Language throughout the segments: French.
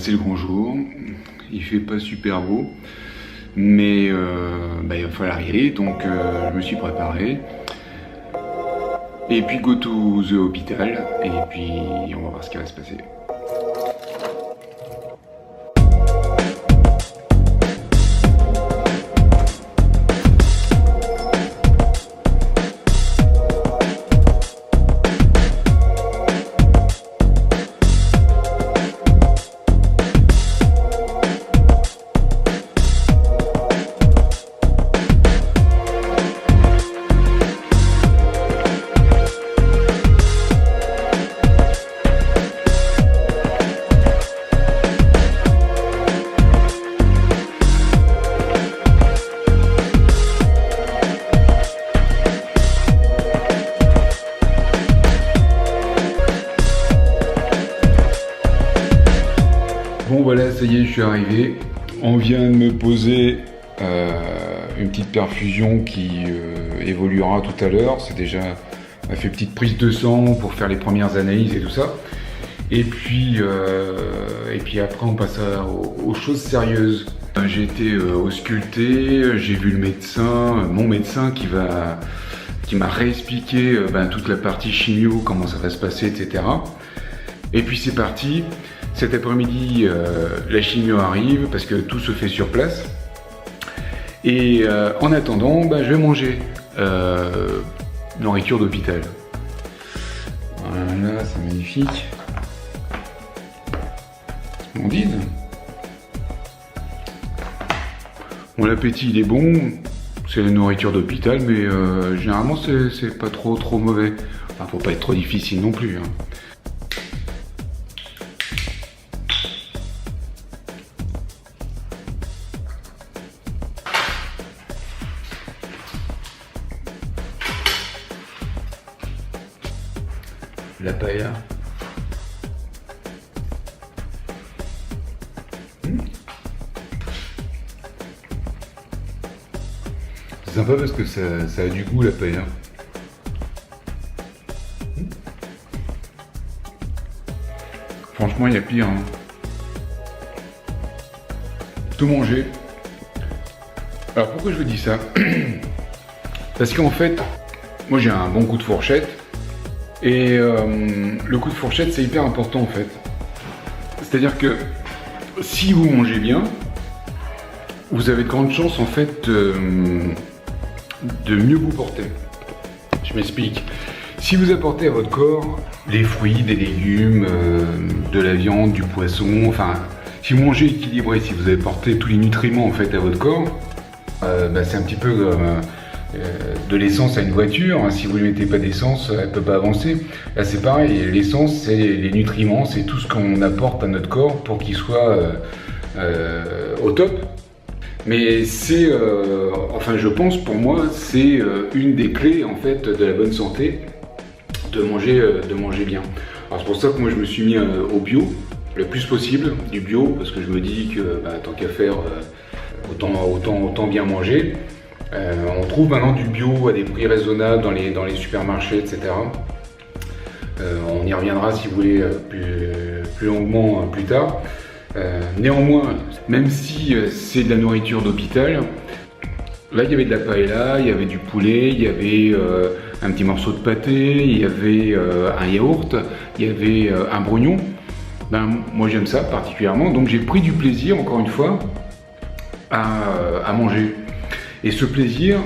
c'est le grand jour, il fait pas super beau, mais il va falloir y aller, donc je me suis préparé. Et puis go to the hôpital, et puis on va voir ce qui va se passer. Bon voilà, ça y est, je suis arrivé. On vient de me poser une petite perfusion qui évoluera tout à l'heure. C'est déjà, on a fait une petite prise de sang pour faire les premières analyses et tout ça. Et puis après on passe aux choses sérieuses. J'ai été ausculté, j'ai vu le médecin, mon médecin qui m'a réexpliqué toute la partie chimio, comment ça va se passer, etc. Et puis c'est parti. Cet après-midi, la chimio arrive parce que tout se fait sur place. Et en attendant, je vais manger nourriture d'hôpital. Voilà, c'est magnifique. Splendide. Bon, l'appétit il est bon. C'est la nourriture d'hôpital, mais généralement c'est pas trop mauvais. Enfin, faut pas être trop difficile non plus. Hein. La paella. C'est sympa parce que ça a du goût la paella. Franchement, il y a pire. Hein. Tout manger. Alors pourquoi je vous dis ça? Parce qu'en fait, moi j'ai un bon coup de fourchette. Et le coup de fourchette, c'est hyper important en fait. C'est-à-dire que si vous mangez bien, vous avez de grandes chances en fait de mieux vous porter. Je m'explique. Si vous apportez à votre corps des fruits, des légumes, de la viande, du poisson, enfin, si vous mangez équilibré, si vous apportez tous les nutriments en fait à votre corps, c'est un petit peu de l'essence à une voiture. Si vous ne mettez pas d'essence, elle ne peut pas avancer. Là c'est pareil, l'essence c'est les nutriments, c'est tout ce qu'on apporte à notre corps pour qu'il soit au top. Mais c'est, enfin je pense pour moi, c'est une des clés en fait de la bonne santé, de manger bien. Alors c'est pour ça que moi je me suis mis au bio, le plus possible du bio, parce que je me dis que tant qu'à faire, autant bien manger. On trouve maintenant du bio à des prix raisonnables dans les supermarchés, etc. On y reviendra si vous voulez plus longuement plus tard. Néanmoins, même si c'est de la nourriture d'hôpital, là il y avait de la paella, il y avait du poulet, il y avait un petit morceau de pâté, il y avait un yaourt, il y avait un brognon. Moi j'aime ça particulièrement, donc j'ai pris du plaisir, encore une fois, à manger. Et ce plaisir,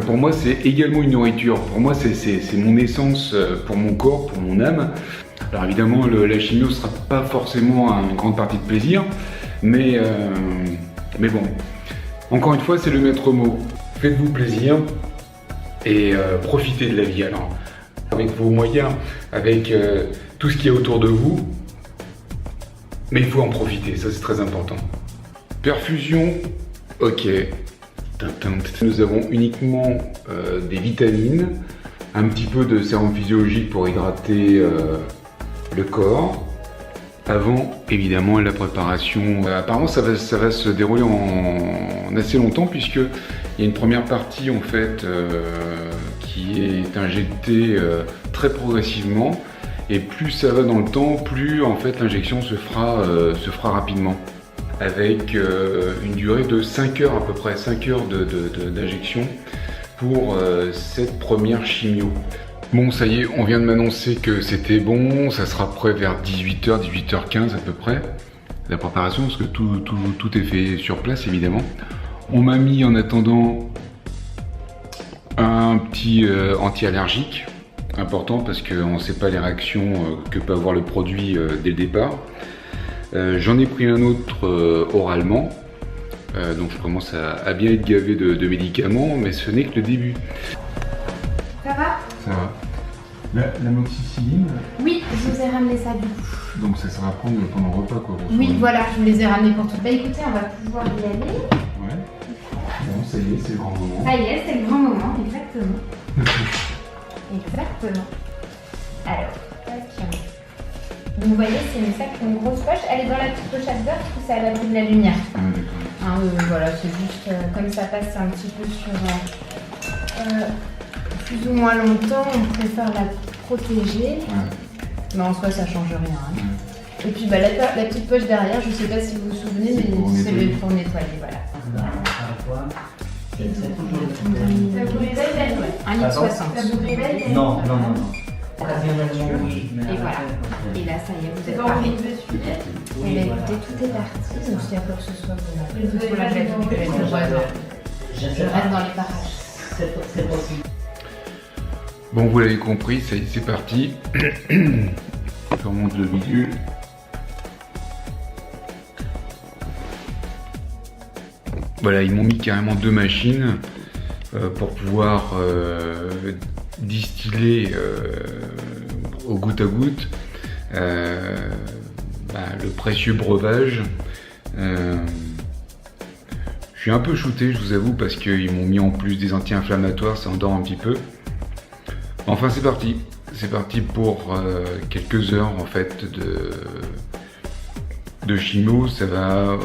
pour moi, c'est également une nourriture. Pour moi, c'est mon essence pour mon corps, pour mon âme. Alors évidemment, la chimio ne sera pas forcément une grande partie de plaisir, mais bon. Encore une fois, c'est le maître mot. Faites-vous plaisir et profitez de la vie. Alors, avec vos moyens, avec tout ce qu'il y a autour de vous, mais il faut en profiter, ça c'est très important. Perfusion, ok. Nous avons uniquement des vitamines, un petit peu de sérum physiologique pour hydrater le corps. Avant, évidemment, la préparation. Apparemment, ça va se dérouler en assez longtemps, puisqu'il y a une première partie en fait qui est injectée très progressivement. Et plus ça va dans le temps, plus en fait l'injection se fera rapidement. Avec une durée de 5 heures à peu près, 5 heures d'injection pour cette première chimio. Bon, ça y est, on vient de m'annoncer que c'était bon, ça sera prêt vers 18h, 18h15 à peu près, la préparation, parce que tout est fait sur place évidemment. On m'a mis en attendant un petit anti-allergique, important parce qu'on ne sait pas les réactions que peut avoir le produit dès le départ. J'en ai pris un autre oralement, donc je commence à bien être gavé de médicaments, mais ce n'est que le début. Ça va? Ça va. L'amoxicilline? Oui, je vous ai ramené ça du coup. Donc ça sera à prendre pendant le repas quoi. Oui, voilà, je vous les ai ramenés pour tout. Bah écoutez, on va pouvoir y aller. Ouais. Bon, ça y est, c'est le grand moment. Ça y est, c'est le grand moment, exactement. Exactement. Alors, tac. Donc vous voyez, c'est une grosse poche. Elle est dans la petite pochette verte parce que c'est à l'abri de la lumière. Ah d'accord. Hein, voilà, c'est juste comme ça passe un petit peu sur plus ou moins longtemps, on préfère la protéger. Ouais. Mais en soi, ça change rien. Hein. Ouais. Et puis bah, la petite poche derrière, je ne sais pas si vous vous souvenez, mais c'est pour nettoyer. Voilà. Et donc, un litre 60. Non. Et voilà. Et là, ça y est, vous êtes parti. Et bien écoutez, tout est parti. Donc s'il y a quoi que ce soit, je reste dans les parages. C'est possible. Bon, vous l'avez compris, ça y est, c'est parti. Je remonte le bidule. Voilà, ils m'ont mis carrément 2 machines pour pouvoir distiller au goutte à goutte le précieux breuvage. Je suis un peu shooté, je vous avoue, parce qu'ils m'ont mis en plus des anti-inflammatoires, ça endort un petit peu. Enfin, c'est parti. C'est parti pour quelques heures en fait de chimio. Ça va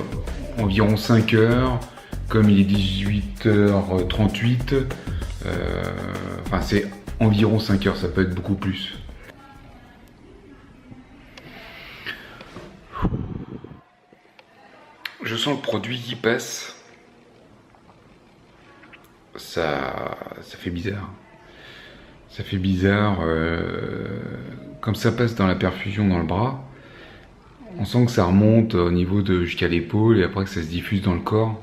environ 5 heures. Comme il est 18h38, enfin c'est environ 5 heures, ça peut être beaucoup plus. Je sens le produit qui passe. Ça fait bizarre. Ça fait bizarre. Comme ça passe dans la perfusion dans le bras, on sent que ça remonte au niveau jusqu'à l'épaule et après que ça se diffuse dans le corps.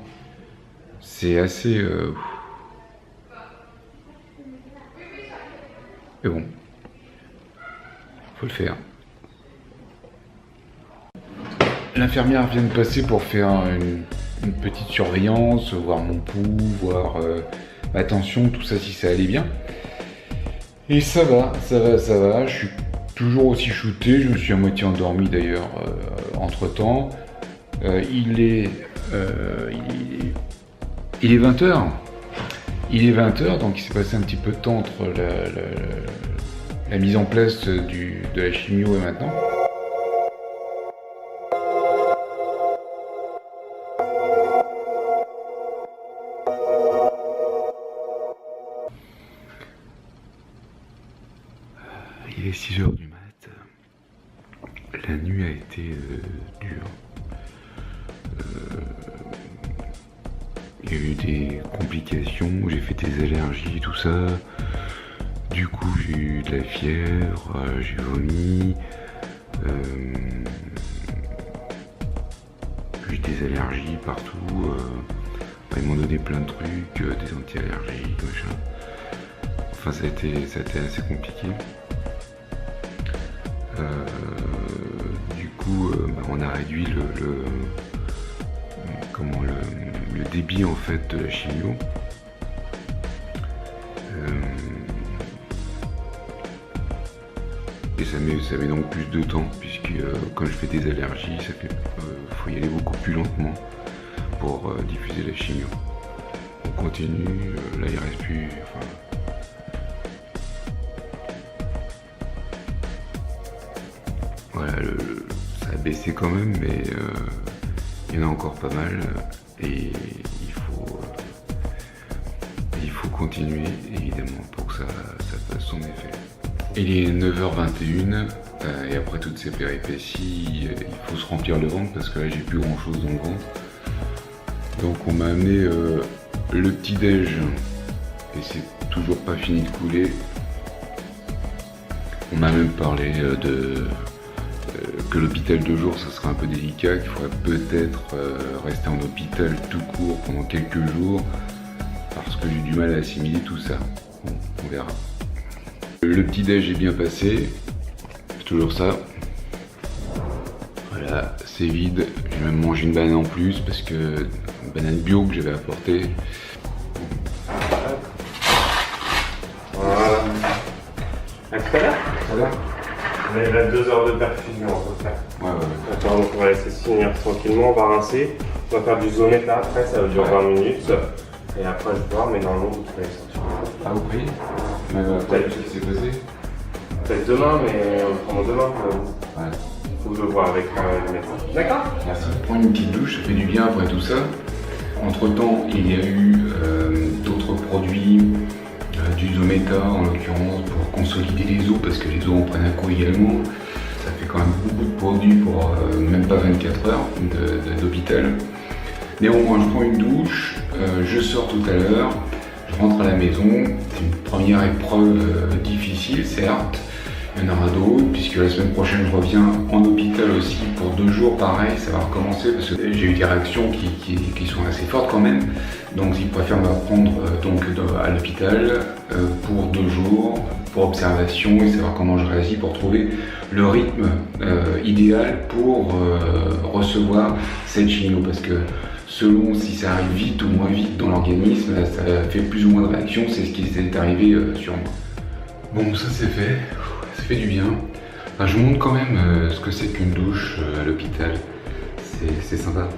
C'est assez... Mais bon, faut le faire. L'infirmière vient de passer pour faire une petite surveillance, voir mon pouls, voir ma tension, tout ça si ça allait bien. Et ça va. Je suis toujours aussi shooté, je me suis à moitié endormi d'ailleurs entre temps. Il est 20h. Il est 20h, donc il s'est passé un petit peu de temps entre la mise en place de la chimio et maintenant. Il est 6h du mat. La nuit a été dure. Il y a eu des complications, j'ai fait des allergies, tout ça. Du coup, j'ai eu de la fièvre, j'ai vomi. J'ai eu des allergies partout. Ils m'ont donné plein de trucs, des anti-allergiques, machin. Enfin, ça a été assez compliqué. Du coup, on a réduit le débit en fait de la chimio. Et ça met donc plus de temps puisque quand je fais des allergies, ça fait faut y aller beaucoup plus lentement pour diffuser la chimio. On continue, là il reste plus. Enfin, voilà, ça a baissé quand même, mais il y en a encore pas mal et il faut continuer évidemment pour que ça fasse son effet. Il est 9h21, Et après toutes ces péripéties, il faut se remplir le ventre parce que là j'ai plus grand chose dans le ventre. Donc on m'a amené le petit déj et c'est toujours pas fini de couler. On m'a même parlé que l'hôpital de jour ce serait un peu délicat, qu'il faudrait peut-être rester en hôpital tout court pendant quelques jours parce que j'ai du mal à assimiler tout ça. Bon, on verra. Le petit déj est bien passé, c'est toujours ça. Voilà, c'est vide. J'ai même mangé une banane en plus parce que une banane bio que j'avais apportée. Voilà. À tout à l'heure. Ça va? On est à 2 heures de perfusion à peu près. Ouais. Attends, donc on va laisser se finir tranquillement, on va rincer. On va faire du zonette là après, ça va durer 20 minutes. Et après je vais voir, mais normalement vous pouvez sortir. Ah, vous priez? Peut-être ce qui s'est passé? Peut-être demain, mais on prend demain. Ouais. Faut que je vois avec le médecin. D'accord? Merci. Prendre une petite douche, ça fait du bien après tout ça. Entre temps, il y a eu d'autres produits, du Zometa en l'occurrence, pour consolider les os, parce que les os en prennent un coup également. Ça fait quand même beaucoup de produits pour même pas 24 heures d'hôpital. Néanmoins, je prends une douche, je sors tout à l'heure, je rentre à la maison. C'est une première épreuve difficile, certes. Il y en aura d'autres, puisque la semaine prochaine je reviens en hôpital aussi pour 2 jours, pareil, ça va recommencer parce que j'ai eu des réactions qui sont assez fortes quand même. Donc ils préfèrent me prendre à l'hôpital pour 2 jours, pour observation et savoir comment je réagis pour trouver le rythme idéal pour recevoir cette chimio. Parce que selon si ça arrive vite ou moins vite dans l'organisme, ça fait plus ou moins de réactions, c'est ce qui s'est arrivé sur moi. Bon, ça c'est fait. Ça fait du bien. Enfin, je vous montre quand même ce que c'est qu'une douche à l'hôpital. C'est sympa.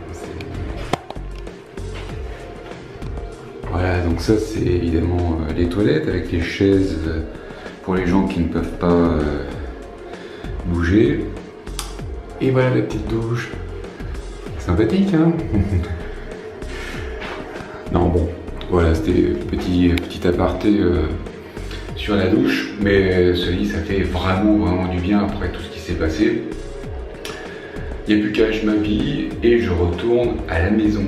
Voilà, donc ça c'est évidemment les toilettes avec les chaises pour les gens qui ne peuvent pas bouger. Et voilà la petite douche. Sympathique, hein? Non, bon, voilà, c'était petit aparté sur la douche, mais cela ça fait vraiment du bien après tout ce qui s'est passé. Il n'y a plus qu'à je m'habille et je retourne à la maison.